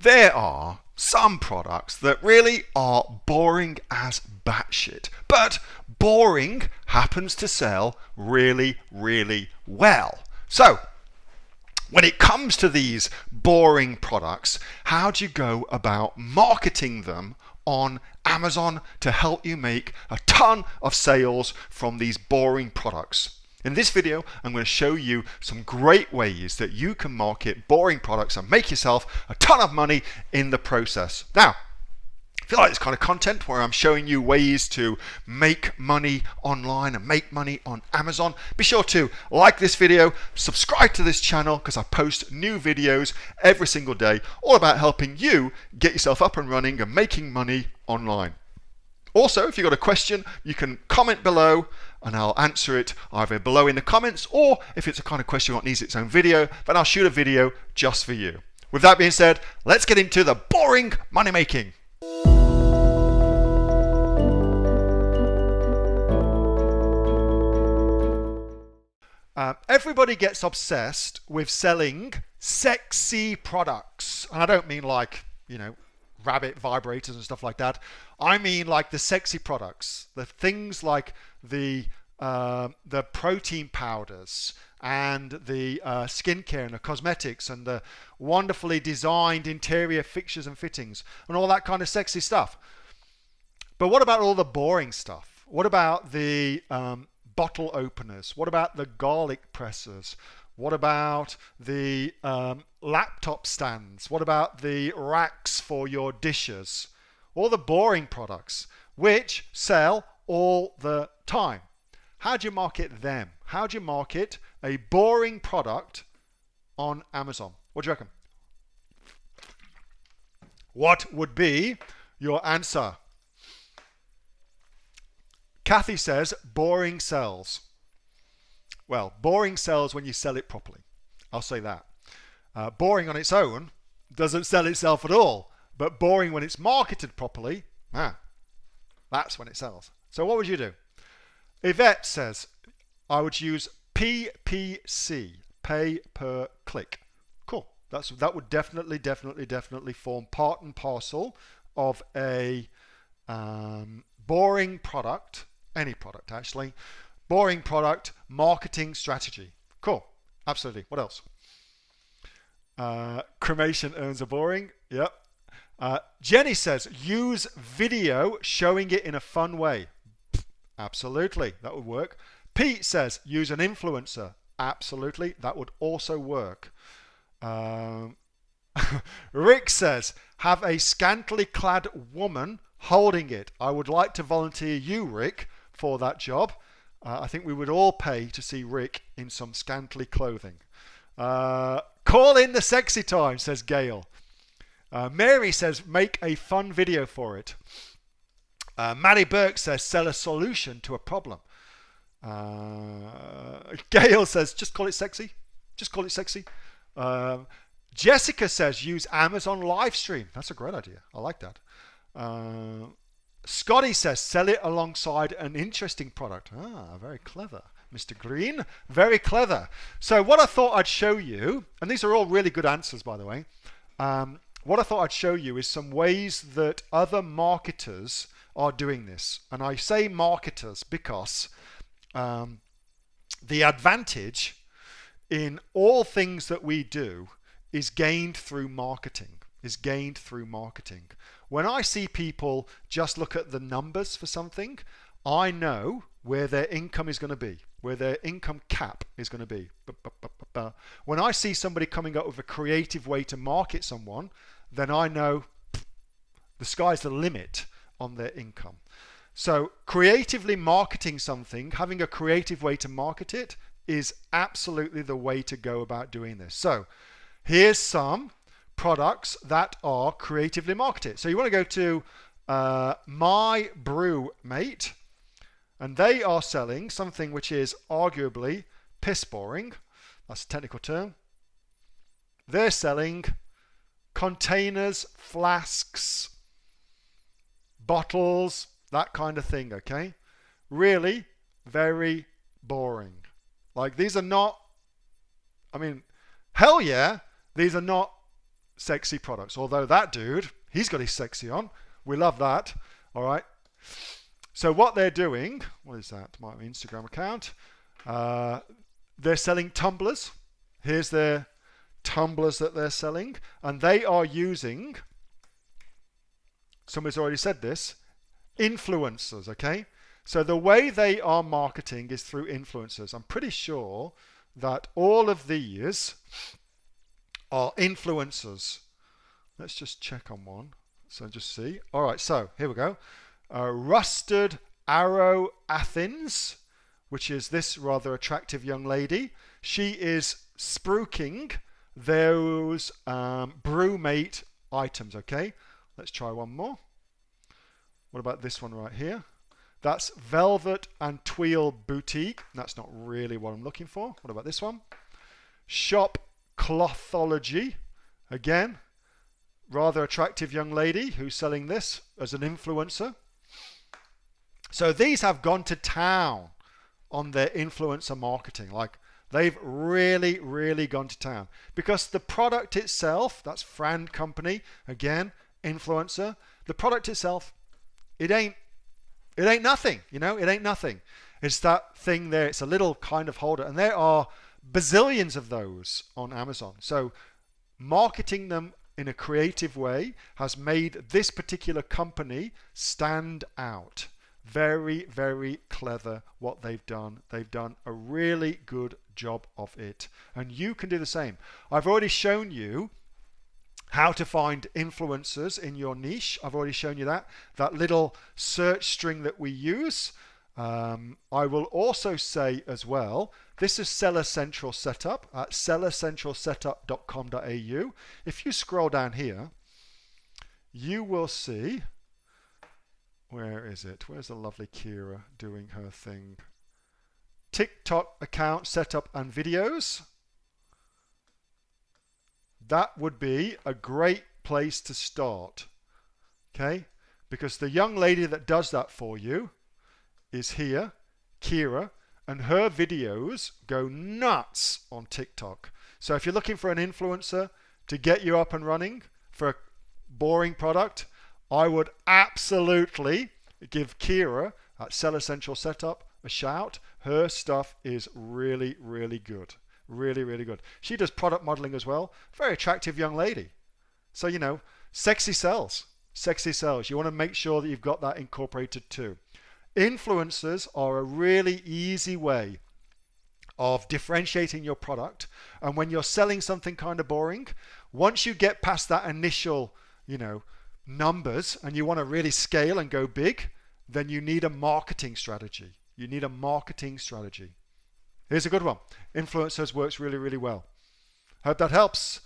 There are some products that really are boring as batshit, but boring happens to sell really, really well. So, when it comes to these boring products, how do you go about marketing them on Amazon to help you make a ton of sales from these boring products? In this video, I'm going to show you some great ways that you can market boring products and make yourself a ton of money in the process. Now, if you like this kind of content where I'm showing you ways to make money online and make money on Amazon, be sure to like this video, subscribe to this channel because I post new videos every single day all about helping you get yourself up and running and making money online. Also, if you've got a question, you can comment below and I'll answer it either below in the comments, or if it's a kind of question that needs its own video, then I'll shoot a video just for you. With that being said, let's get into the boring money making. Everybody gets obsessed with selling sexy products. And I don't mean like, rabbit vibrators and stuff like that. I mean like the sexy products, the things like the protein powders and the skincare and the cosmetics and the wonderfully designed interior fixtures and fittings and all that kind of sexy stuff. But what about all the boring stuff? What about the bottle openers? What about the garlic pressers? What about the laptop stands? What about the racks for your dishes? All the boring products which sell all the time. How do you market them? How do you market a boring product on Amazon? What do you reckon? What would be your answer? Kathy says boring sells. Well, boring sells when you sell it properly. I'll say that. Boring on its own doesn't sell itself at all. But boring when it's marketed properly, that's when it sells. So what would you do? Yvette says, I would use PPC, pay per click. Cool. That would definitely form part and parcel of a boring product, any product actually, boring product marketing strategy. Cool. Absolutely. What else? Cremation earns a boring. Yep. Jenny says, use video showing it in a fun way. Absolutely. That would work. Pete says, use an influencer. Absolutely. That would also work. Rick says, have a scantily clad woman holding it. I would like to volunteer you, Rick, for that job. I think we would all pay to see Rick in some scantily clothing. Call in the sexy time, says Gail. Mary says, make a fun video for it. Maddie Burke says, sell a solution to a problem. Gail says, just call it sexy. Just call it sexy. Jessica says, use Amazon live stream. That's a great idea. I like that. Scotty says, sell it alongside an interesting product. Very clever. Mr. Green, very clever. So what I thought I'd show you, and these are all really good answers, by the way. What I thought I'd show you is some ways that other marketers are doing this. And I say marketers because the advantage in all things that we do is gained through marketing. When I see people just look at the numbers for something, I know where their income is going to be, where their income cap is going to be. When I see somebody coming up with a creative way to market someone, then I know the sky's the limit on their income. So creatively marketing something, having a creative way to market it, is absolutely the way to go about doing this. So here's some products that are creatively marketed. So you want to go to My Brew Mate, and they are selling something which is arguably piss boring. That's a technical term. They're selling containers, flasks, bottles, that kind of thing, okay? Really very boring. Like, these are not, I mean, hell yeah, these are not sexy products. Although that dude, he's got his sexy on. We love that. All right. So what they're doing, what is that? My Instagram account. They're selling tumblers. Here's their tumblers that they're selling. And they are using, somebody's already said this, influencers, okay? So the way they are marketing is through influencers. I'm pretty sure that all of these are influencers. Let's just check on one. So just see. All right, so here we go. Rusted Arrow Athens, which is this rather attractive young lady. She is spruiking those brewmate items, okay? Let's try one more. What about this one right here? That's Velvet and Twill Boutique. That's not really what I'm looking for. What about this one? Shop Clothology. Again, rather attractive young lady who's selling this as an influencer. So these have gone to town on their influencer marketing. Like, they've really, really gone to town. Because the product itself, that's Fran Company, again, influencer. The product itself, it ain't nothing, you know, it ain't nothing. It's that thing there, it's a little kind of holder. And there are bazillions of those on Amazon. So marketing them in a creative way has made this particular company stand out. Very, very clever what they've done. They've done a really good job of it. And you can do the same. I've already shown you how to find influencers in your niche. I've already shown you that little search string that we use. I will also say as well, this is Seller Central Setup at sellercentralsetup.com.au. If you scroll down here, you will see, where is it? Where's the lovely Kira doing her thing? TikTok account setup and videos. That would be a great place to start, okay? Because the young lady that does that for you is here, Kira, and her videos go nuts on TikTok. So if you're looking for an influencer to get you up and running for a boring product, I would absolutely give Kira at Seller Central Setup a shout. Her stuff is really, really good. Really, really good. She does product modeling as well. Very attractive young lady. So, you know, sexy sells. Sexy sells. You want to make sure that you've got that incorporated too. Influencers are a really easy way of differentiating your product. And when you're selling something kind of boring, once you get past that initial, you know, numbers and you want to really scale and go big, then you need a marketing strategy. You need a marketing strategy. Here's a good one. Influencers works really, really well. Hope that helps.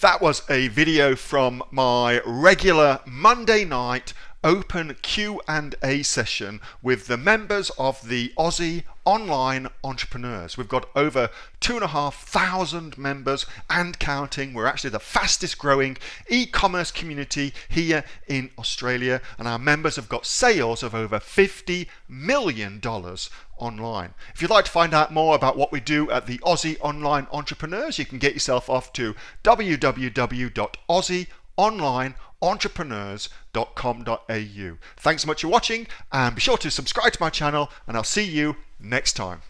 That was a video from my regular Monday night open Q&A session with the members of the Aussie Online Entrepreneurs. We've got over 2,500 members and counting. We're actually the fastest growing e-commerce community here in Australia, and our members have got sales of over $50 million online. If you'd like to find out more about what we do at the Aussie Online Entrepreneurs, you can get yourself off to www.aussieonlineentrepreneurs.com.au. Thanks so much for watching, and be sure to subscribe to my channel, and I'll see you next time.